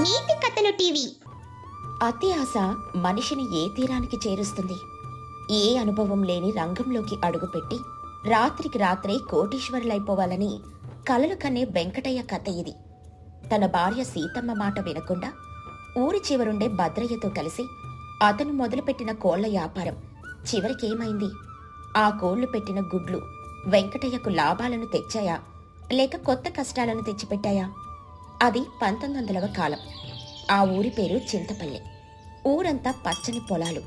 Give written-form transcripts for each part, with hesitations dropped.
నీతి కథలు టీవీ. అతి ఆశ మనిషిని ఏ తీరానికి చేరుస్తుంది? ఏ అనుభవం లేని రంగంలోకి అడుగుపెట్టి రాత్రికి రాత్రే కోటీశ్వరులైపోవాలని కలలు కనే వెంకటయ్య కథ ఇది. తన భార్య సీతమ్మ మాట వినకుండా ఊరి చివరుండే భద్రయ్యతో కలిసి అతను మొదలుపెట్టిన కోళ్ల వ్యాపారం చివరికేమైంది? ఆ కోళ్లు పెట్టిన గుడ్లు వెంకటయ్యకు లాభాలను తెచ్చాయా లేక కొత్త కష్టాలను తెచ్చిపెట్టాయా? అది 1900వ కాలం. ఆ ఊరి పేరు చింతపల్లి. ఊరంతా పచ్చని పొలాలు,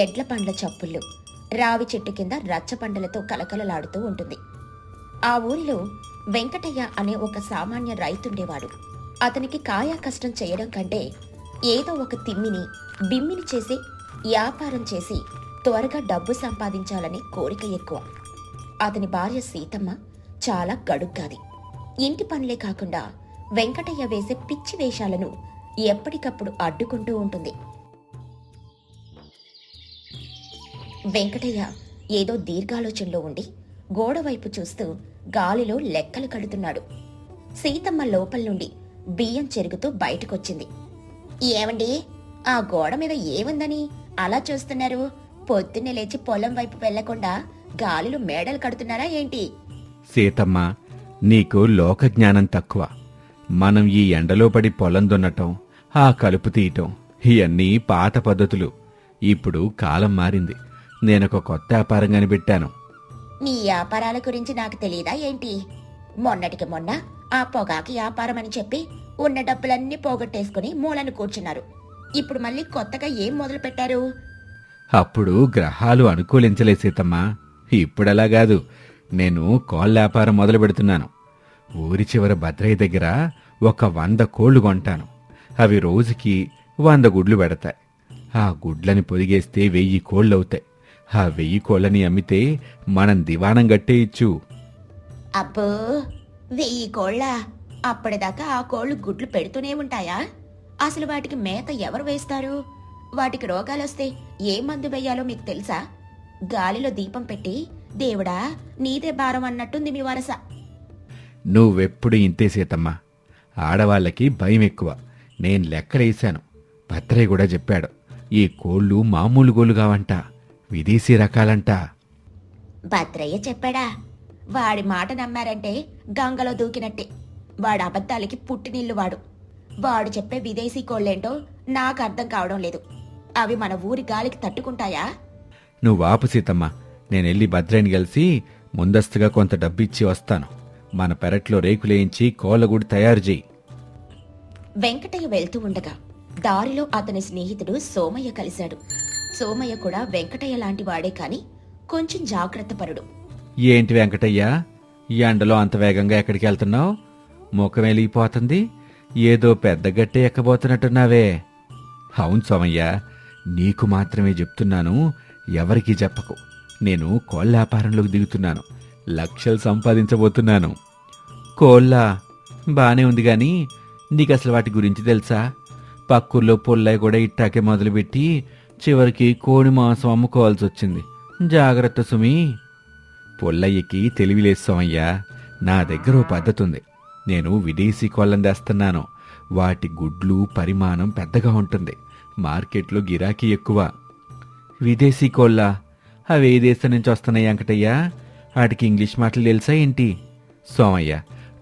ఎడ్ల పండ్ల చప్పుళ్ళు, రావి చెట్టు కింద రచ్చబండలతో కలకలలాడుతూ ఉంటుంది. ఆ ఊరిలో వెంకటయ్య అనే ఒక సామాన్య రైతుండేవాడు. అతనికి కాయా కష్టం చేయడం కంటే ఏదో ఒక తిమ్మిని బిమ్మిని చేసి వ్యాపారం చేసి త్వరగా డబ్బు సంపాదించాలని కోరిక ఎక్కువ. అతని భార్య సీతమ్మ చాలా గడుగ్గాది. ఇంటి పనులే కాకుండా వెంకటయ్య వేసే పిచ్చి వేషాలను ఎప్పటికప్పుడు అడ్డుకుంటూ ఉంటుంది. వెంకటయ్య ఏదో దీర్ఘాలోచనలో ఉండి గోడవైపు చూస్తూ గాలిలో లెక్కలు కడుతున్నాడు. సీతమ్మ లోపల నుండి బియ్యం చెరుగుతూ బయటకొచ్చింది. ఏమండి, ఆ గోడ మీద ఏముందని అలా చూస్తున్నారు? పొద్దున్నే లేచి పొలం వైపు వెళ్లకుండా గాలిలో మేడలు కడుతున్నారా ఏంటి? సీతమ్మ, నీకు లోకజ్ఞానం తక్కువ. మనం ఈ ఎండలో పడి పొలం దున్నటం, ఆ కలుపు తీయటం ఇవన్నీ పాత పద్ధతులు. ఇప్పుడు కాలం మారింది. నేనొక కొత్త వ్యాపారం కనిపెట్టాను. మీ వ్యాపారాల గురించి నాకు తెలియదా ఏంటి? మొన్నటికి మొన్న ఆ పొగాకి వ్యాపారం అని చెప్పి ఉన్న డబ్బులన్నీ పోగొట్టేసుకుని మూలను కూర్చున్నారు. ఇప్పుడు మళ్ళీ కొత్తగా ఏం మొదలు పెట్టారు? అప్పుడు గ్రహాలు అనుకూలించలే సీతమ్మ. ఇప్పుడలా కాదు. నేను కోళ్ళ వ్యాపారం మొదలు పెడుతున్నాను. ఊరి చివర భద్రయ్య దగ్గర ఒక 100 కోళ్లు కొంటాను. అవి రోజుకి 100 గుడ్లు పెడతాయి. ఆ గుడ్లని పొదిగేస్తే 1000 కోళ్ళవుతాయి. ఆ 1000 కోళ్ళని అమ్మితే మనం దివాణం గట్టేయచ్చు. అబ్బో, 1000 కోళ్ళ! అప్పటిదాకా ఆ కోళ్లు గుడ్లు పెడుతూనే ఉంటాయా? అసలు వాటికి మేత ఎవరు వేస్తారు? వాటికి రోగాలొస్తే ఏ మందు వెయ్యాలో మీకు తెలుసా? గాలిలో దీపం పెట్టి దేవుడా నీదే భారం అన్నట్టుంది మీ వరస. నువ్వెప్పుడు ఇంతే సీతమ్మ. ఆడవాళ్ళకి భయం ఎక్కువ. నేను లెక్కలేశాను. భద్రయ్య కూడా చెప్పాడు. ఈ కోళ్లు మామూలు గోళ్ళు కావంట, విదేశీ రకాలంట. భద్రయ్య చెప్పాడా? వాడి మాట నమ్మారంటే గంగలో దూకినట్టే. వాడు అబద్ధాలకి పుట్టినిల్లు వాడు. వాడు చెప్పే విదేశీ కోళ్ళేంటో నాకు అర్థం కావడం లేదు. అవి మన ఊరి గాలికి తట్టుకుంటాయా? నువ్వాపు సీతమ్మ. నేనెళ్ళి భద్రయ్యని కలిసి ముందస్తుగా కొంత డబ్బిచ్చి వస్తాను. మన పెరట్లో రేకులేయించి కోళ్ళగూడు తయారు చేయి. వెంకటయ్య వెళ్తూ ఉండగా దారిలో అతని స్నేహితుడు సోమయ్య కలిశాడు. సోమయ్య కూడా వెంకటయ్య లాంటి వాడే కాని కొంచెం జాగ్రత్తపరుడు. ఏంటి వెంకటయ్య, ఈ ఎండలో అంత వేగంగా ఎక్కడికి వెళ్తున్నావు? ముఖం వెలిగిపోతుంది. ఏదో పెద్ద గట్టే ఎక్కబోతున్నట్టున్నావే. అవును సోమయ్య, నీకు మాత్రమే చెప్తున్నాను, ఎవరికీ చెప్పకు. నేను కోళ్ళ వ్యాపారంలోకి దిగుతున్నాను. లక్షలు సంపాదించబోతున్నాను. కోళ్ళ బానే ఉంది గాని నీకసలు వాటి గురించి తెలుసా? పక్కూర్లో పొల్లయ్య కూడా ఇట్టాకే మొదలుపెట్టి చివరికి కోడి మాంసం అమ్ముకోవాల్సి వచ్చింది. జాగ్రత్త సుమి. పొల్లయ్యకి తెలివిలేదు సోమయ్య. నా దగ్గర ఓ పద్ధతి ఉంది. నేను విదేశీ కోళ్ళని తెస్తున్నాను. వాటి గుడ్లు పరిమాణం పెద్దగా ఉంటుంది. మార్కెట్లో గిరాకీ ఎక్కువ. విదేశీ కోళ్ళ? అవి ఏ దేశం నుంచి వస్తున్నాయి వెంకటయ్య? వాటికి ఇంగ్లీష్ మాటలు తెలుసా ఏంటి? సోమయ్య,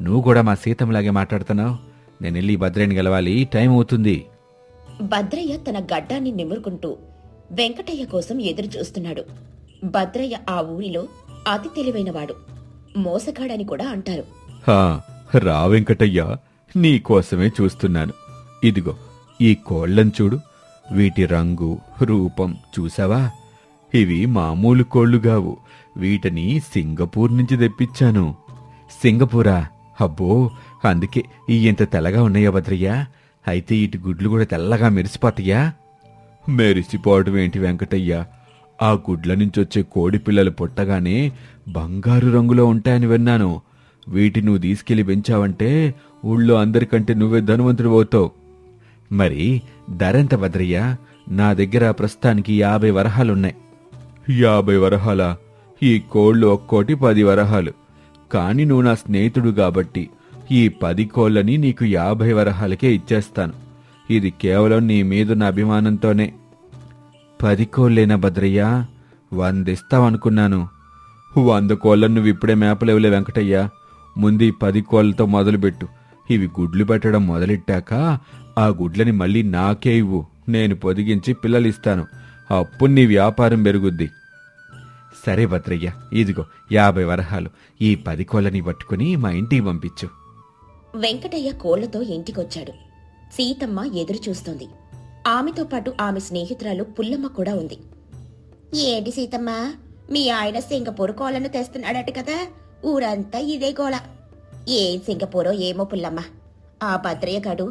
నువ్వు కూడా మా సీతంలాగే మాట్లాడుతున్నావు. నేను వెళ్ళి భద్రయ్యని గెలవాలి, టైం అవుతుంది. భద్రయ్య తన గడ్డాన్ని నిమురుకుంటూ వెంకటయ్య కోసం ఎదురు చూస్తున్నాడు. భద్రయ్య ఆ ఊరిలో అతి తెలివైనవాడు, మోసగాడని కూడా అంటారు. రా వెంకటయ్య, నీకోసమే చూస్తున్నాను. ఇదిగో ఈ కోళ్ళను చూడు. వీటి రంగు రూపం చూసావా? ఇవి మామూలు కోళ్లుగావు. వీటిని సింగపూర్ నుంచి తెప్పించాను. సింగపూరా? అబ్బో, అందుకే ఈ ఇంత తెల్లగా ఉన్నాయా భద్రయ్య? అయితే ఇటు గుడ్లు కూడా తెల్లగా మెరిసిపోతాయా? మెరిసిపోవడం ఏంటి వెంకటయ్య? ఆ గుడ్ల నుంచి వచ్చే కోడి పిల్లలు పుట్టగానే బంగారు రంగులో ఉంటాయని విన్నాను. వీటి నువ్వు తీసుకెళ్లి పెంచావంటే ఊళ్ళో అందరికంటే నువ్వే ధనవంతుడు అవుతావు. మరి ధరెంత భద్రయ్య? నా దగ్గర ప్రస్తుతానికి 50 వరహాలున్నాయి. 50 వరహాలా? ఈ కోళ్ళు ఒక్కోటి 10 వరహాలు. కాని నువ్వు నా స్నేహితుడు కాబట్టి ఈ 10 కోళ్ళని నీకు 50 వరహాలకే ఇచ్చేస్తాను. ఇది కేవలం నీ మీదున్న అభిమానంతోనే. 10 కోళ్ళేనా భద్రయ్య? 100 ఇస్తావనుకున్నాను. 100 కోళ్ళను నువ్విప్పుడే మేపలేవులే వెంకటయ్య. ముందు ఈ 10 కోళ్ళతో మొదలుపెట్టు. ఇవి గుడ్లు పెట్టడం మొదలెట్టాక ఆ గుడ్లని మళ్ళీ నాకే ఇవ్వు. నేను పొదిగించి పిల్లలిస్తాను. అప్పుడు నీ వ్యాపారం పెరుగుద్ది. సరే భద్రయ్య, ఇదిగో 50 వరహాలు. ఈ 10 కోళ్ళని పట్టుకుని మా ఇంటికి పంపించు. వెంకటయ్య కోళ్లతో ఇంటికొచ్చాడు. సీతమ్మ ఎదురు చూస్తోంది. ఆమెతో పాటు ఆమె స్నేహితురాలు పుల్లమ్మ కూడా ఉంది. ఏంటి సీతమ్మ, మీ ఆయన సింగపూర్ కోళ్లను తెస్తున్నాడట కదా? ఊరంతా ఇదే గోల. ఏం సింగపూరో ఏమో పుల్లమ్మ. ఆ భద్రయ్య గాడు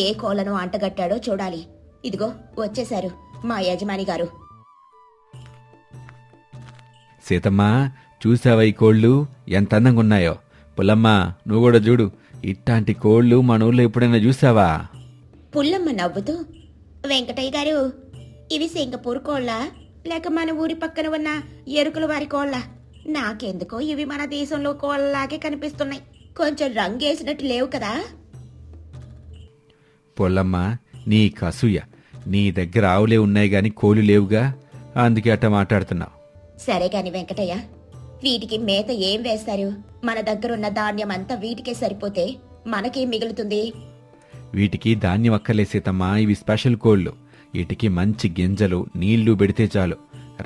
ఏ కోళ్లను అంటగట్టాడో చూడాలి. ఇదిగో వచ్చేశారు మా యజమాని గారు. సీతమ్మా, చూసావా ఈ కోళ్ళు ఎంత అందంగా ఉన్నాయో? పుల్లమ్మ, నువ్వు కూడా చూడు. ఇట్లాంటి కోళ్ళు మన ఊళ్ళో ఎప్పుడైనా చూసావా? పుల్లమ్మ నవ్వుతూ, వెంకటయ్య గారు, ఇవి సింగపూర్ కోళ్ళ లేక మన ఊరి పక్కన ఉన్న ఎరుకుల వారి కోళ్ళ? నాకెందుకో ఇవి మన దేశంలో కోళ్ళలాగే కనిపిస్తున్నాయి. కొంచెం రంగేసినట్టు లేవు కదా? పుల్లమ్మ, నీ కసూయ. నీ దగ్గర ఆవులే ఉన్నాయి గాని కోళ్ళు లేవుగా, అందుకే అట్ట మాట్లాడుతున్నావు. సరే కాని వెంకటయ్య, వీటికి మేత ఏం వేస్తారు? మన దగ్గరున్న ధాన్యం అంతా వీటికే సరిపోతే మనకేం మిగులుతుంది? వీటికి ధాన్యం అక్కర్లే సీతమ్మా. ఇవి స్పెషల్ కోళ్ళు. వీటికి మంచి గింజలు నీళ్లు పెడితే చాలు.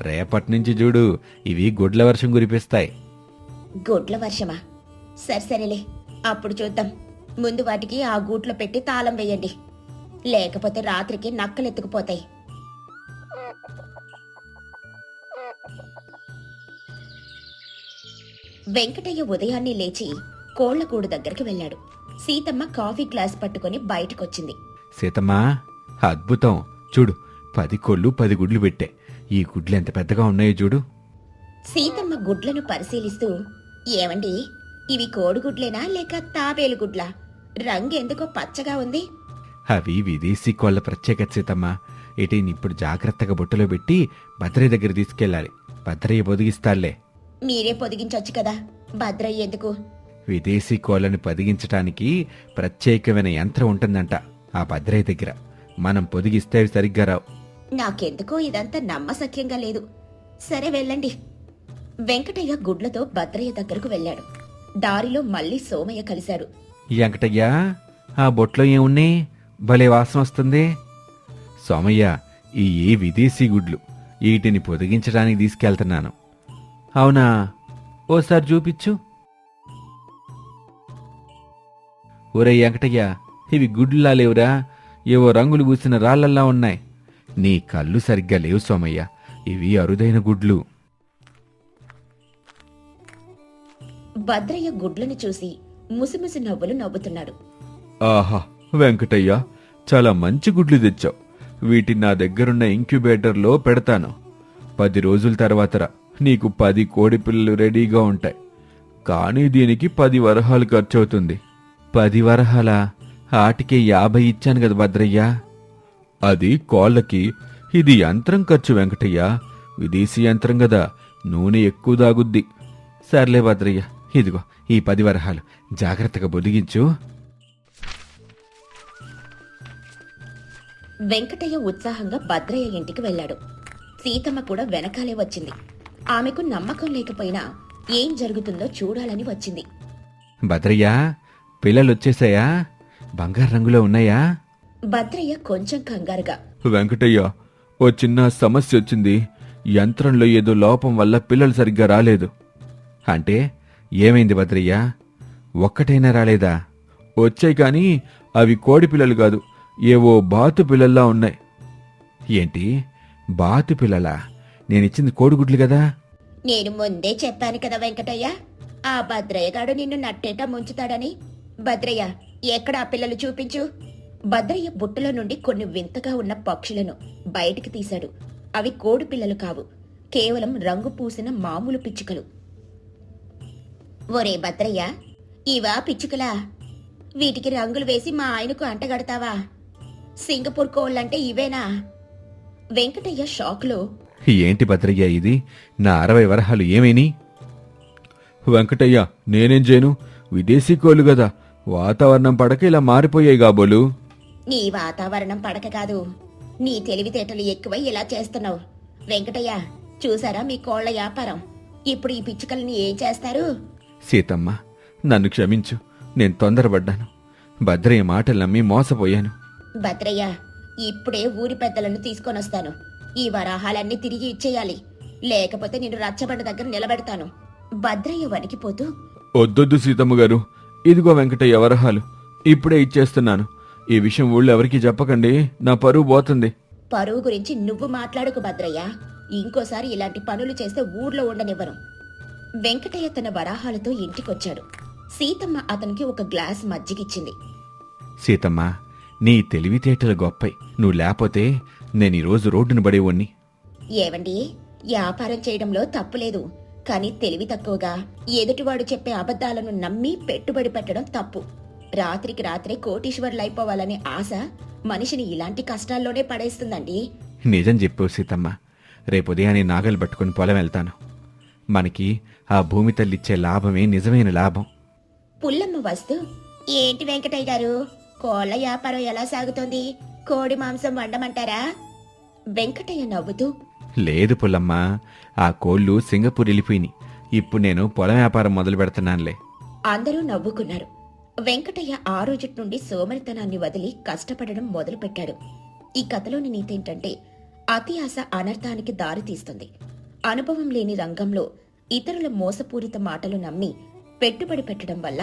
రేపటి నుంచి చూడు, ఇవి గుడ్ల వర్షం కురిపిస్తాయి. గుడ్ల వర్షమా? సరేలే, అప్పుడు చూద్దాం. ముందు వాటికి ఆ గూట్లో పెట్టి తాళం వేయండి, లేకపోతే రాత్రికి నక్కలెత్తుకుపోతాయి. వెంకటయ్య ఉదయాన్నే లేచి కోళ్లకూడు దగ్గరికి వెళ్ళాడు. సీతమ్మ కాఫీ గ్లాస్ పట్టుకుని బయటకొచ్చింది. సీతమ్మా, అద్భుతం. చూడు, 10 కోళ్ళు 10 గుడ్లు పెట్టే. ఈ గుడ్లు ఎంత పెద్దగా ఉన్నాయో చూడు. సీతమ్మ గుడ్లను పరిశీలిస్తూ, ఏమండి, ఇవి కోడిగుడ్లేనా లేక తాబేలు గుడ్లా? రంగు ఎందుకో పచ్చగా ఉంది. అవి విదేశీ కోళ్ల ప్రత్యేకత సీతమ్మా. వీటిని ఇప్పుడు జాగ్రత్తగా బుట్టలో పెట్టి భద్రయ్య దగ్గర తీసుకెళ్ళాలి. భద్రయ్య పొదిగిస్తాళ్లే. మీరే పొదిగించొచ్చు కదా, భద్రయ్య ఎందుకు? విదేశీ కోళ్లను పొదిగించటానికి ప్రత్యేకమైన యంత్రం ఉంటుందంట ఆ భద్రయ్య దగ్గర. మనం పొదిగిస్తే అవి సరిగ్గా రావు. నాకెందుకో ఇదంతా నమ్మశక్యంగా లేదు. సరే వెళ్ళండి. వెంకటయ్య గుడ్లతో భద్రయ్య దగ్గరకు వెళ్ళాడు. దారిలో మళ్ళీ సోమయ్య కలిశాడు. వెంకటయ్య, ఆ బొట్లో ఏమున్నాయి? భలే వాసన వస్తుంది. సోమయ్య, ఈ విదేశీ గుడ్లు. వీటిని పొదిగించడానికి తీసుకెళ్తున్నాను. అవునా? ఓసారి చూపించు. ఒరే వెంకటయ్య, ఇవి గుడ్లా లేవురా, ఏవో రంగులు పూసిన రాళ్లల్లా ఉన్నాయి. నీ కళ్ళు సరిగ్గా లేవు సోమయ్య. ఇవి అరుదైన గుడ్లు. భద్రయ్య గుడ్లను చూసి ముసిముసి నవ్వులు నవ్వుతున్నాడు. ఆహా వెంకటయ్య, చాలా మంచి గుడ్లు తెచ్చావు. వీటిని నా దగ్గరున్న ఇంక్యుబేటర్లో పెడతాను. 10 రోజుల తర్వాత నీకు 10 కోడి పిల్లలు రెడీగా ఉంటాయి. కానీ దీనికి 10 వరహాలు ఖర్చవుతుంది. 10 వరహాలా? ఆటికే 50 ఇచ్చాను కదా భద్రయ్య. అది కోళ్ళకి, ఇది యంత్రం ఖర్చు వెంకటయ్య. విదేశీ యంత్రం కదా, నూనె ఎక్కువ దాగుద్ది. సర్లే భద్రయ్య, ఇదిగో ఈ 10 వరహాలు. జాగ్రత్తగా బొదిగించు. వెంకటయ్య ఉత్సాహంగా భద్రయ్య ఇంటికి వెళ్ళాడు. సీతమ్మ కూడా వెనకాలే వచ్చింది. ఆమెకు నమ్మకం లేకపోయినా ఏం జరుగుతుందో చూడాలని వచ్చింది. భద్రయ్య, పిల్లలొచ్చేసాయా? బంగారు రంగులో ఉన్నాయా? భద్రయ్య కొంచెం కంగారుగా, వెంకటయ్య, ఓ చిన్న సమస్య వచ్చింది. యంత్రంలో ఏదో లోపం వల్ల పిల్లలు సరిగ్గా రాలేదు. అంటే ఏమైంది భద్రయ్య? ఒక్కటైనా రాలేదా? వచ్చాయి కానీ అవి కోడి పిల్లలు కాదు, ఏవో బాతు పిల్లల్లా ఉన్నాయి. ఏంటి, బాతు పిల్లలా? నేనిచ్చింది కోడిగుడ్లు కదా? నేను ముందే చెప్పాను కదా వెంకటయ్య, ఆ భద్రయ్య గాడు నిన్ను నట్టేట ముంచుతాడని. భద్రయ్య, ఎక్కడ ఆ పిల్లలు చూపించు. భద్రయ్య బుట్టలో నుండి కొన్ని వింతగా ఉన్న పక్షులను బయటికి తీశాడు. అవి కోడి పిల్లలు కావు, కేవలం రంగు పూసిన మామూలు పిచ్చుకలు. ఒరే భద్రయ్య, ఇవా పిచ్చుకలా? వీటికి రంగులు వేసి మా ఆయనకు అంటగడతావా? సింగపూర్ కోళ్ళంటే ఇవేనా? వెంకటయ్య షాక్లో, ఏంటి భద్రయ్య ఇది? నా 60 వరహాలు ఏమైని? వెంకటయ్య, నేనేం చేయను? విదేశీ కోళ్ళు కదా, వాతావరణం పడక ఇలా మారిపోయాయి కాబోలు. నీ వాతావరణం పడక కాదు, నీ తెలివితేటలు ఎక్కువై ఇలా చేస్తున్నావు. వెంకటయ్య, చూసారా మీ కోళ్ల వ్యాపారం? ఇప్పుడు ఈ పిచ్చుకల్ని ఏం చేస్తారు? సీతమ్మ, నన్ను క్షమించు. నేను తొందరపడ్డాను. భద్రయ్య మాటలు నమ్మి మోసపోయాను. భద్రయ్య, ఇప్పుడే ఊరి పెద్దలను తీసుకొనొస్తాను. ఈ వరాహాలన్నీ తిరిగి ఇచ్చేయాలి, లేకపోతే నేను రచ్చబండ దగ్గర నిలబెడతాను. భద్రయ్య వణికిపోతూ, వద్దొద్దు సీతమ్మ గారు, ఇదిగో వెంకటయ్య వరహాలు, ఇప్పుడే ఇచ్చేస్తున్నాను. ఈ విషయం ఊళ్ళో ఎవరికీ చెప్పకండి, నా పరువు పోతుంది. పరువు గురించి నువ్వు మాట్లాడుకు భద్రయ్య. ఇంకోసారి ఇలాంటి పనులు చేస్తే ఊర్లో ఉండనివ్వను. వెంకటయ్య తన వరాహాలతో ఇంటికొచ్చాడు. సీతమ్మ అతనికి ఒక గ్లాస్ మజ్జిగిచ్చింది. సీతమ్మ, నీ తెలివితేటలు గొప్పై. నువ్వు లేకపోతే నేను ఈరోజు రోడ్డును పడేవాణ్ణి. ఏవండి, వ్యాపారం చేయడంలో తప్పులేదు, కానీ తెలివి తక్కువగా ఎదుటివాడు చెప్పే అబద్ధాలను నమ్మి పెట్టుబడి పెట్టడం తప్పు. రాత్రికి రాత్రే కోటీశ్వరులైపోవాలనే ఆశ మనిషిని ఇలాంటి కష్టాల్లోనే పడేస్తుందండి. నిజం చెప్పావు సీతమ్మ. రేపు ఉదయాన్నే నాగలు పట్టుకుని పొలం వెళ్తాను. మనకి ఆ భూమి తల్లిచ్చే లాభమే నిజమైన లాభం. పుల్లమ్మ వస్తూ, ఏంటి వెంకటయ్య గారు, కోళ్ల వ్యాపారం ఎలా సాగుతోంది? కోడి మాంసం వండమంటారా? వెంకటయ్య నవ్వుతూ, లేదు పుల్లమ్మ, ఆ కోళ్లు సింగపూర్ వెళ్ళిపోయినాయి. ఇప్పుడు నేను పొలం వ్యాపారం మొదలు పెడుతున్నానులే. అందరూ నవ్వుకున్నారు. వెంకటయ్య ఆ రోజుటి నుండి సోమరితనాన్ని వదిలి కష్టపడడం మొదలుపెట్టాడు. ఈ కథలోని నీతేంటంటే, అతి ఆశ అనర్థానికి దారితీస్తుంది. అనుభవం లేని రంగంలో ఇతరుల మోసపూరిత మాటలు నమ్మి పెట్టుబడి పెట్టడం వల్ల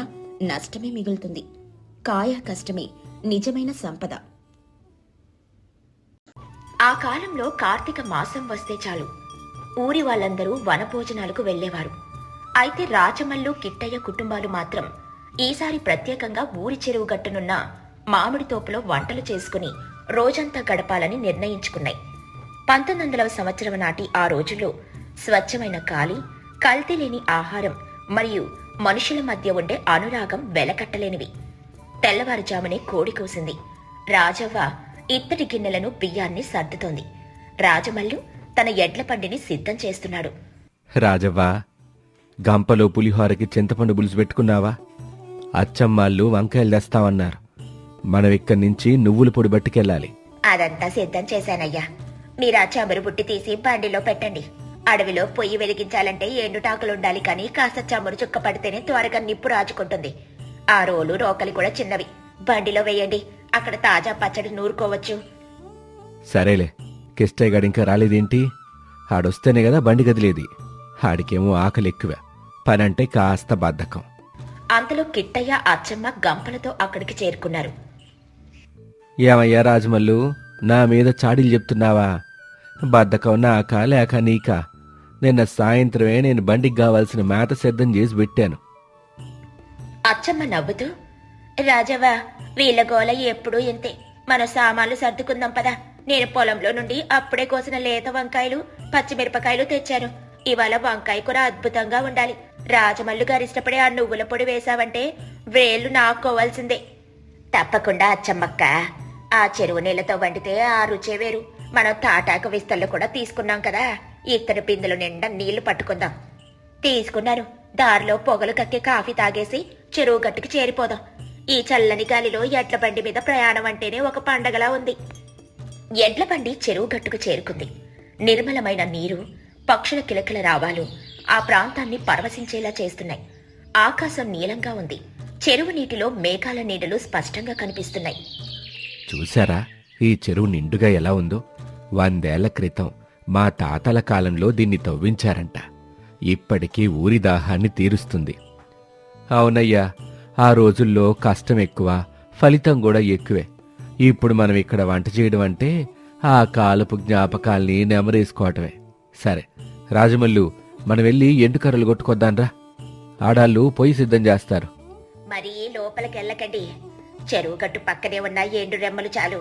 నష్టమే మిగులుతుంది. కాయ కష్టమే నిజమైన సంపద. ఆ కాలంలో కార్తీక మాసం వస్తే చాలు ఊరి వాళ్ళందరూ వనభోజనాలకు వెళ్లేవారు. అయితే రాజమల్లు, కిట్టయ్య కుటుంబాలు మాత్రం ఈసారి ప్రత్యేకంగా ఊరి చెరువు గట్టునున్న మామిడి తోపులో వంటలు చేసుకుని రోజంతా గడపాలని నిర్ణయించుకున్నాయి. 1900వ సంవత్సరం నాటి ఆ రోజుల్లో స్వచ్ఛమైన గాలి, కల్తీ లేని ఆహారం మరియు మనుషుల మధ్య ఉండే అనురాగం వెలకట్టలేనివి. తెల్లవారుజామునే కోడి కూసింది. రాజవ్వ ఇత్తడి గిన్నెలను బియ్యాన్ని సర్దుతోంది. రాజమల్లు తన ఎడ్ల బండిని సిద్ధం చేస్తున్నాడు. రాజవ్వా, గంపలో పులిహోరకి చింతపండు పులుసు పెట్టుకున్నావా? అచ్చమ్మాళ్ళు వంకాయలు తెస్తామన్నారు. మనం ఇక్కడి నుంచి నువ్వుల పొడి పట్టుకెళ్ళాలి. అదంతా సిద్ధం చేశానయ్యా. మీరా చమురు బుట్టి తీసి బండిలో పెట్టండి. అడవిలో పొయ్యి వెలిగించాలంటే ఎండుటాకులుండాలి, కానీ కాస్త చమురు చుక్క పడితేనే త్వరగా నిప్పు రాజుకుంటుంది. ఆ రోలు రోకలి కూడా చిన్నవి. బండిలో వేయండి, అక్కడ తాజా పచ్చడి నూరుకోవచ్చు. సరేలే, కిష్టయ్య గారు ఇంకా రాలేదేంటి? ఆడొస్తేనే కదా బండి కదిలేది. ఆడికేమో ఆకలి ఎక్కువ, పనంటే కాస్త బద్ధకం. అంతలో కిట్టయ్య, అచ్చమ్మ గంపలతో అక్కడికి చేరుకున్నారు. ఏమయ్యా రాజమల్లు, నా మీద చాడీలు చెప్తున్నావా? బద్ధకం నాకా లేక నీకా? నిన్న సాయంత్రమే నేను బండికి కావాల్సిన మేత సిద్ధం చేసి పెట్టాను. అచ్చమ్మ నవ్వుతూ, రాజవ్వ, వీళ్ళ గోల ఎప్పుడూ ఇంతే. మన సామాన్లు సర్దుకుందాం పదా. నేను పొలంలో నుండి అప్పుడే కోసిన లేత వంకాయలు, పచ్చిమిరపకాయలు తెచ్చాను. ఇవాళ వంకాయ కూర అద్భుతంగా ఉండాలి. రాజమల్లు గారు ఇష్టపడే ఆ నువ్వుల పొడి వేశావంటే వేళ్లు నాక్కోవాల్సిందే. తప్పకుండా అచ్చమ్మక్క. ఆ చెరువు నీళ్లతో వండితే ఆ రుచే వేరు. మనం తాటాకు విస్తళ్ళు కూడా తీసుకున్నాం కదా, ఇత్తడి బిందెలు నిండా నీళ్లు పట్టుకుందాం. తీసుకున్నాను. దారిలో పొగలు కక్కి కాఫీ తాగేసి చెరువు గట్టుకి చేరిపోదాం. ఈ చల్లని గాలిలో ఎడ్ల బండి మీద ప్రయాణం అంటేనే ఒక పండగలా ఉంది. ఎడ్ల బండి చెరువు గట్టుకు చేరుకుంది. నిర్మలమైన నీరు, పక్షుల కిలకిల రావాలు ఆ ప్రాంతాన్ని పరవశించేలా చేస్తున్నాయి. ఆకాశం నీలంగా ఉంది. చెరువు నీటిలో మేఘాల నీడలు స్పష్టంగా కనిపిస్తున్నాయి. చూశారా ఈ చెరువు నిండుగా ఎలా ఉందో? 100 ఏళ్ల క్రితం మా తాతల కాలంలో దీన్ని తవ్వించారంట. ఇప్పటికీ ఊరి దాహాన్ని తీరుస్తుంది. అవునయ్యా, ఆ రోజుల్లో కష్టం ఎక్కువ, ఫలితం కూడా ఎక్కువే. ఇప్పుడు మనం ఇక్కడ వంట చేయడం అంటే ఆ కాలపు జ్ఞాపకాల్ని నెమరేసుకోవటమే. సరే రాజమల్లు, మనం వెళ్ళి ఎండుకర్రలు కొట్టుకొద్దాన్రా. ఆడాళ్ళు పొయ్యి సిద్ధం చేస్తారు. మరీ లోపలికెళ్ళకండి. చెరువు గట్టు పక్కనే ఉన్న ఎండు రెమ్మలు చాలు.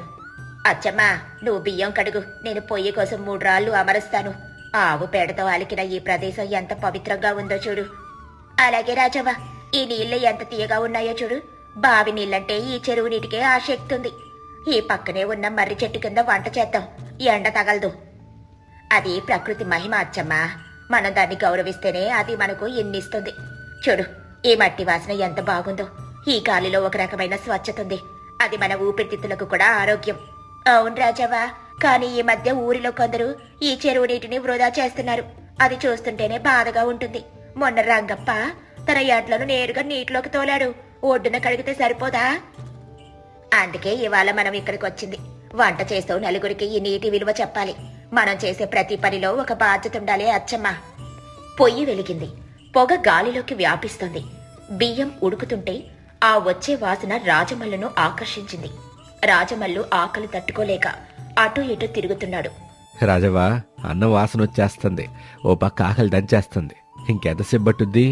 అచ్చమ్మా, నువ్వు బియ్యం కడుగు, నేను పొయ్యి కోసం 3 రాళ్ళు అమరుస్తాను. ఆవు పేడతో అలికిన ఈ ప్రదేశం ఎంత పవిత్రంగా ఉందో చూడు. అలాగే రాజవ్వ, ఈ నీళ్లు ఎంత తీయగా ఉన్నాయో చూడు. బావి నీళ్ళంటే ఈ చెరువు నీటికే ఆ శక్తి ఉంది. ఈ పక్కనే ఉన్న మర్రి చెట్టు కింద వంట చేద్దాం, ఎండ తగలదు. అది ప్రకృతి మహిమ అచ్చమ్మా. మనం దాన్ని గౌరవిస్తేనే అది మనకు ఇన్నిస్తుంది. చూడు, ఈ మట్టి వాసన ఎంత బాగుందో. ఈ గాలిలో ఒక రకమైన స్వచ్ఛత ఉంది. అది మన ఊపిరితిత్తులకు కూడా ఆరోగ్యం. అవును రాజవ్వ, కానీ ఈ మధ్య ఊరిలో కొందరు ఈ చెరువు నీటిని వృధా చేస్తున్నారు. అది చూస్తుంటేనే బాధగా ఉంటుంది. మొన్న రంగప్ప తన ఎడ్లను నేరుగా నీటిలోకి తోలాడు. ఒడ్డున కడిగితే సరిపోదా? అందుకే ఇవాళ మనం ఇక్కడికి వచ్చింది. వంట చేస్తూ నలుగురికి ఈ నీటి విలువ చెప్పాలి. మనం చేసే ప్రతి పనిలో ఒక బాధ్యత ఉండాలి అచ్చమ్మ. పొయ్యి వెలిగింది. పొగ గాలిలోకి వ్యాపిస్తుంది. బియ్యం ఉడుకుతుంటే ఆ వచ్చే వాసన రాజమల్లును ఆకర్షించింది. రాజమల్లు ఆకలి తట్టుకోలేక అటూ ఇటూ తిరుగుతున్నాడు. రాజవ్వా, అన్నం వాసన వచ్చేస్తుంది. ఓ పక్క ఆకలి దంచేస్తుంది. ఇంకెంతసేపు పట్టుద్ది?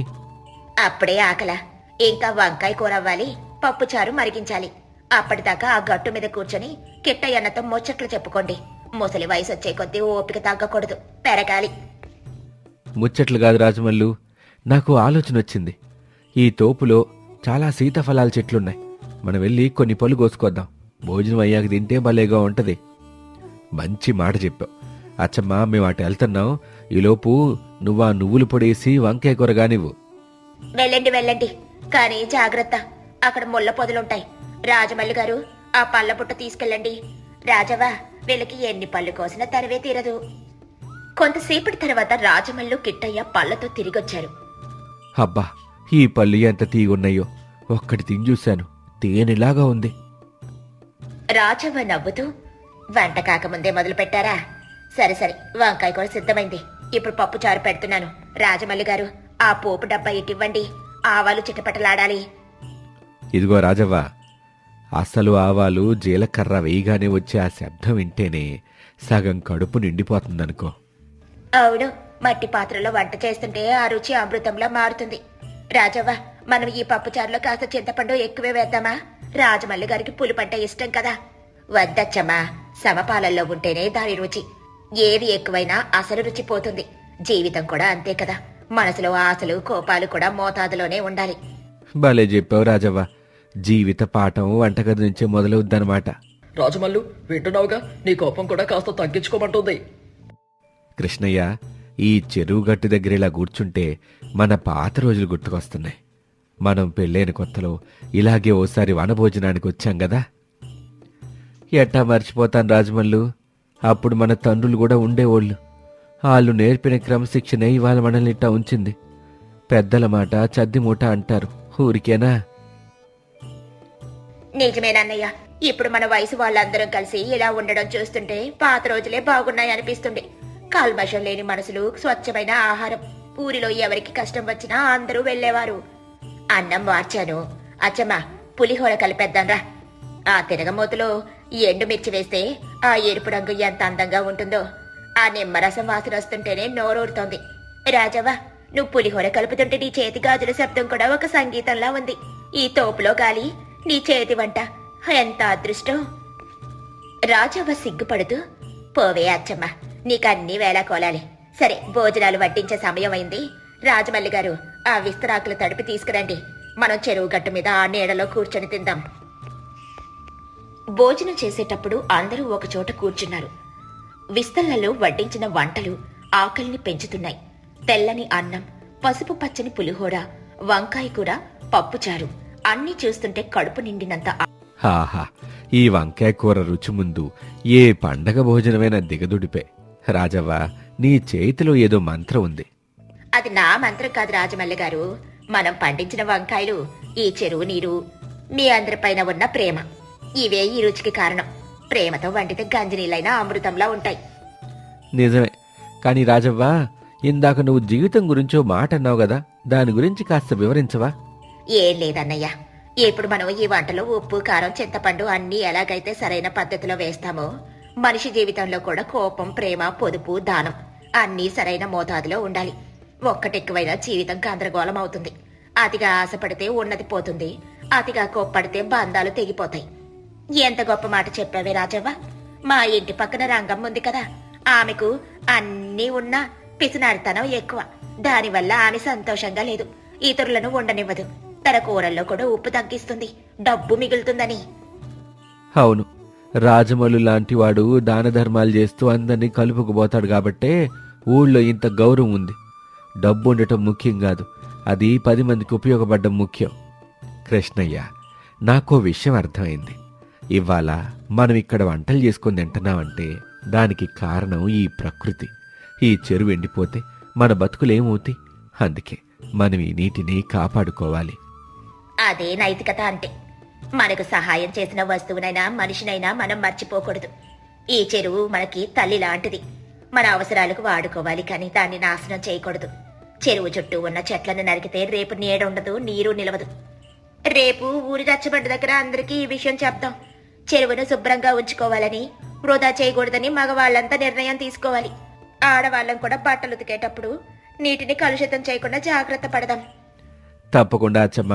అప్పుడే ఆకలా? ఇంకా వంకాయ కూర అవ్వాలి, పప్పుచారు మరిగించాలి. అప్పటిదాకా ఆ గట్టు మీద కూర్చొని కిట్టయ్యన్నతో ముచ్చట్లు చెప్పుకోండి. ముసలి వయసు వచ్చే కొద్దీ ఓపిక తగ్గకూడదు, పెరగాలి. ముచ్చట్లు కాదు రాజమల్లు, నాకు ఆలోచన వచ్చింది. ఈ తోపులో చాలా సీతాఫలాల చెట్లున్నాయి. మనం వెళ్ళి కొన్ని పళ్ళు కోసుకొద్దాం. భోజనం అయ్యాక తింటే భలేగా ఉంటది. మంచి మాట చెప్పావు అచ్చమ్మా. మేము అటు వెళ్తున్నాం. ఈలోపు నువ్వా నువ్వులు పొడేసి వంకాయ కూర గానివ్వు. వెళ్ళండి వెళ్ళండి, కానీ జాగ్రత్త. అక్కడ ముళ్ళ పొదలుంటాయి. రాజమల్లి గారు, ఆ పళ్ళ పుట్ట తీసుకెళ్ళండి. రాజవ్వ, వీళ్ళకి ఎన్ని పళ్ళు కోసినా తరవే తీరదు. కొంతసేపటి తర్వాత రాజమల్లు కిట్టయ్య పళ్ళతో తిరిగొచ్చారు. అబ్బా, ఈ పళ్ళు ఎంత తీగున్నాయో! ఒక్కటి తిని చూశాను, తేనెలాగా ఉంది. రాజవ్వ నవ్వుతూ, వంట కాకముందే మొదలు పెట్టారా? సరే సరే, వంకాయ కూడా సిద్ధమైంది. ఇప్పుడు పప్పు చారు పెడుతున్నాను. రాజమల్లి గారు, ఆ పోపు డబ్బా ఇటివ్వండి. ఆవాలు చిటపటలాడాలి. ఇదిగో రాజవ్వ, అసలు ఆవాలు జీలకర్ర వేయగానే వచ్చే ఆ శబ్దం వింటేనే సగం కడుపు నిండిపోతుందనుకో. అవును, మట్టి పాత్రలో వంట చేస్తుంటే ఆ రుచి అమృతంలా మారుతుంది. రాజవ్వ, మనం ఈ పప్పు చారులో కాస్త చింతపండు ఎక్కువే వేద్దామా? రాజమల్లి గారికి పులుపంటే ఇష్టం కదా. వద్దచ్చమ్మా, సమపాలల్లో ఉంటేనే దాని రుచి. ఏది ఎక్కువైనా అసలు రుచి పోతుంది. జీవితం కూడా అంతే కదా. మనసులో ఆశలు కోపాలు కూడా మోతాదులోనే ఉండాలి. భలే చెప్పావు రాజవ్వ. జీవిత పాఠం వంటగది నుంచే మొదలవుద్దనమాట. రాజమల్లు, వింటున్నావుగా? నీ కోపం కూడా కాస్త తగ్గించుకోమంటుంది. కృష్ణయ్య, ఈ చెరువు గట్టు దగ్గర ఇలా కూర్చుంటే మన పాత రోజులు గుర్తుకొస్తున్నాయి. మనం పెళ్ళైన కొత్తలో ఇలాగే ఓసారి వనభోజనానికి వచ్చాం కదా. ఎట్టా మర్చిపోతాను రాజమల్లు. అప్పుడు మన తండ్రులు కూడా ఉండేవాళ్ళు. వాళ్ళు నేర్పిన క్రమశిక్షణే ఇవాళ మనల్ని ఇట్టా ఉంచింది. పెద్దల మాట చద్ది మూట అంటారు, ఊరికేనా? నిజమేనన్నయ్య, ఇప్పుడు మన వయసు వాళ్ళందరం కలిసి ఇలా ఉండడం చూస్తుంటే పాత రోజులే బాగున్నాయి అనిపిస్తుంది. కాల్మషం లేని మనసులు, స్వచ్ఛమైన ఆహారం. ఊరిలో ఎవరికి కష్టం వచ్చినా అందరూ వెళ్లేవారు. అన్నం మార్చాను. అచ్చమ్మా, పులిహోర కలిపేద్దాంరా. ఆ తిరగమూతలో ఎండుమిర్చి వేస్తే ఆ ఎరుపు రంగు ఎంత అందంగా ఉంటుందో. ఆ నిమ్మరసం వాసన వస్తుంటేనే నోరూరుతోంది. రాజవ్వ, నువ్వు పులిహోర కలుపుతుంటే నీ చేతి గాజుల శబ్దం కూడా ఒక సంగీతంలా ఉంది. ఈ తోపులో గాలి, నీ చేతి వంట, ఎంత అదృష్టం. రాజవ్వ సిగ్గుపడుతూ, పోవే అచ్చమ్మ, నీకన్నీ వేళా కోలాలి. సరే, భోజనాలు వడ్డించే సమయం అయింది. రాజమల్లి గారు, ఆ విస్తరాకులు తడిపి తీసుకురండి. మనం చెరువు గట్టు మీద ఆ నీడలో కూర్చొని తిందాం. భోజనం చేసేటప్పుడు అందరూ ఒకచోట కూర్చున్నారు. విస్తళ్లలో వడ్డించిన వంటలు ఆకలిని పెంచుతున్నాయి. తెల్లని అన్నం, పసుపు పచ్చని పులిహోర, వంకాయ కూర, పప్పుచారు అన్నీ చూస్తుంటే కడుపు నిండినంత ఆహా, ఈ వంకాయ కూర రుచి ముందు ఏ పండగ భోజనమైనా దిగదుడిపే. రాజవ్వ, నీ చేతిలో ఏదో మంత్రం ఉంది. అది నా మంత్రం కాదు రాజమల్లి గారు. మనం పండించిన వంకాయలు, ఈ చెరువు నీరు, మీ అందరిపైన ఉన్న ప్రేమ, ఇవే ఈ రుచికి కారణం. ప్రేమతో వండితే గంజినీళ్ళైనా అమృతంలా ఉంటాయి. నిజమే. కానీ రాజవ్వ, ఇందాక నువ్వు జీవితం గురించో మాట అన్నావు కదా, దాని గురించి కాస్త వివరించవా? ఏం లేదన్నయ్య, ఇప్పుడు మనం ఈ వంటలో ఉప్పు, కారం, చింతపండు అన్నీ ఎలాగైతే సరైన పద్ధతిలో వేస్తామో, మనిషి జీవితంలో కూడా కోపం, ప్రేమ, పొదుపు, దానం అన్నీ సరైన మోతాదులో ఉండాలి. ఒక్కటెక్కువైనా జీవితం గందరగోళం అవుతుంది. అతిగా ఆశపడితే ఉన్నది పోతుంది. అతిగా కోప్పడితే బంధాలు తెగిపోతాయి. ఎంత గొప్ప మాట చెప్పావే రాజవ్వ. మా ఇంటి పక్కన రంగం ఉంది కదా, ఆమెకు అన్నీ ఉన్నా పిసినారితనం ఎక్కువ. దానివల్ల ఆమె సంతోషంగా లేదు. ఇతరులను ఉండనివ్వదు. తన కూరల్లో కూడా ఉప్పు తగ్గిస్తుంది, డబ్బు మిగులుతుందని. అవును, రాజమౌళి లాంటి వాడు దాన ధర్మాలు చేస్తూ అందరినీ కలుపుకుపోతాడు కాబట్టే ఊళ్ళో ఇంత గౌరవం ఉంది. డబ్బు ఉండటం ముఖ్యం కాదు, అది 10 మందికి ఉపయోగపడడం ముఖ్యం. కృష్ణయ్య, నాకో విషయం అర్థమైంది. ఇవాళ మనం ఇక్కడ వంటలు చేసుకొని తింటున్నామంటే దానికి కారణం ఈ ప్రకృతి. ఈ చెరువు ఎండిపోతే మన బతుకులేమవుతాయి? అందుకే మనం ఈ నీటిని కాపాడుకోవాలి. అదే నైతికత అంటే. మనకు సహాయం చేసిన వస్తువునైనా మనిషినైనా మనం మర్చిపోకూడదు. ఈ చెరువు మనకి తల్లి లాంటిది. మన అవసరాలకు వాడుకోవాలి, కానీ దాన్ని నాశనం చేయకూడదు. చెరువు చుట్టూ ఉన్న చెట్లను నరికితే రేపు నీడుండదు, నీరు నిలవదు. రేపు ఊరి రచ్చబండ దగ్గర అందరికీ ఈ విషయం చెప్దాం. చెరువును శుభ్రంగా ఉంచుకోవాలని, వృధా చేయకూడదని మగవాళ్ళంతా నిర్ణయం తీసుకోవాలి. ఆడవాళ్ళం కూడా బట్టలు ఉతికేటప్పుడు నీటిని కలుషితం చేయకుండా జాగ్రత్త పడదాం. తప్పకుండా అచ్చమ్మ.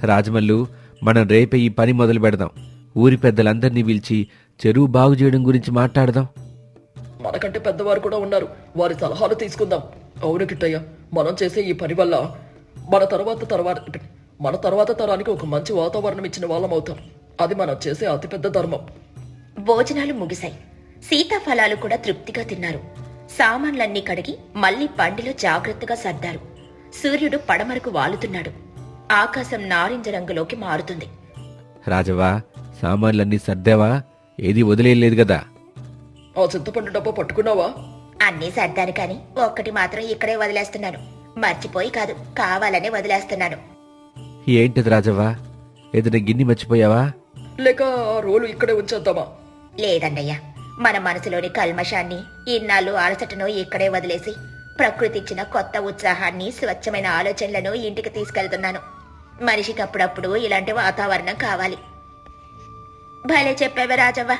రాజమల్లు, మనం రేపే ఈ పని మొదలు పెడదాం. ఊరి పెద్దలందరినీ పిలిచి చెరువు బాగు చేయడం గురించి మాట్లాడదాం. మనకంటే పెద్దవారు కూడా ఉన్నారు, వారి సలహాలు తీసుకుందాం. అవును కిట్టయ్య, మనం చేసే ఈ పని వల్ల మన తర్వాత తరానికి ఒక మంచి వాతావరణం ఇచ్చిన వాళ్ళం అవుతాం. అది మనం చేసే అతిపెద్ద ధర్మం. భోజనాలు ముగిశాయి. సీతాఫలాలు కూడా తృప్తిగా తిన్నారు. సామాన్లన్నీ కడిగి మళ్లీ బండిలో జాగ్రత్తగా సర్దారు. సూర్యుడు పడమరకు వాలుతున్నాడు. ఆకాశం నారింజ రంగులోకి మారుతుంది. రాజవ్వా, సామాన్లన్నీ సర్దావా? ఏది వదిలేయలేదు కదా? ఆ చింతపండు డబ్బా పట్టుకున్నావా? అన్నీ సర్దాను, కాని ఒక్కటి మాత్రం ఇక్కడే వదిలేస్తున్నాను. మర్చిపోయి కాదు, కావాలనే వదిలేస్తున్నాను. ఏంటిది రాజవ్వా? ఏదైనా గిన్నె మర్చిపోయావా? లేక ఆ రోలు ఇక్కడే ఉంచేద్దామా? లేదండయ్యా, మన మనసులోని కల్మషాన్ని, ఇన్నాళ్ళు అలసటను ఇక్కడే వదిలేసి ప్రకృతి ఇచ్చిన కొత్త ఉత్సాహాన్ని, స్వచ్ఛమైన ఆలోచనలను ఇంటికి తీసుకెళ్తున్నాను. మనిషికి అప్పుడప్పుడు ఇలాంటి వాతావరణం కావాలి. భలే చెప్పావే రాజవ్వ.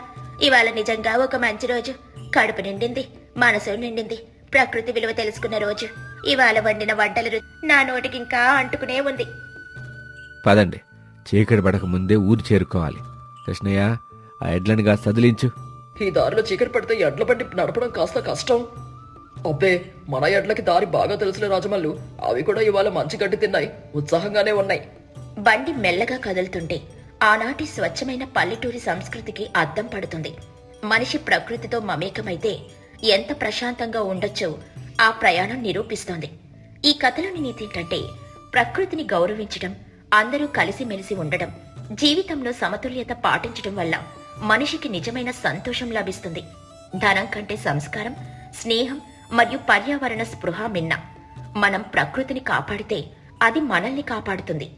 ఇవాళ నిజంగా ఒక మంచి రోజు. కడుపు నిండింది, మనసు నిండింది. ప్రకృతి విలువ తెలుసుకున్న రోజు. ఇవాళ వండిన వంటల నా నోటికి ఇంకా అంటుకునే ఉంది. పదండి, చీకటి పడక ముందే ఊరు చేరుకోవాలి. కృష్ణయ్య, ఆ ఎడ్లనిగా సదిలించు. ఈ దారిలో చీకటి పడితే ఎడ్ల బండి నడపడం కాస్త కష్టం. అబ్బే, మన ఎడ్లకి దారి బాగా తెలుసులే రాజమల్లు. అవి కూడా ఇవాళ మంచి గడ్డి తిన్నాయి, ఉత్సాహంగానే ఉన్నాయి. బండి మెల్లగా కదులుతుంటే ఆనాటి స్వచ్ఛమైన పల్లెటూరి సంస్కృతికి అద్దం పడుతుంది. మనిషి ప్రకృతితో మమేకమైతే ఎంత ప్రశాంతంగా ఉండొచ్చో ఆ ప్రయాణం నిరూపిస్తోంది. ఈ కథలోని నీతి ఏంటంటే, ప్రకృతిని గౌరవించడం, అందరూ కలిసిమెలిసి ఉండడం, జీవితంలో సమతుల్యత పాటించడం వల్ల మనిషికి నిజమైన సంతోషం లభిస్తుంది. ధనం కంటే సంస్కారం, స్నేహం మరియు పర్యావరణ స్పృహ మిన్న. మనం ప్రకృతిని కాపాడితే అది మనల్ని కాపాడుతుంది.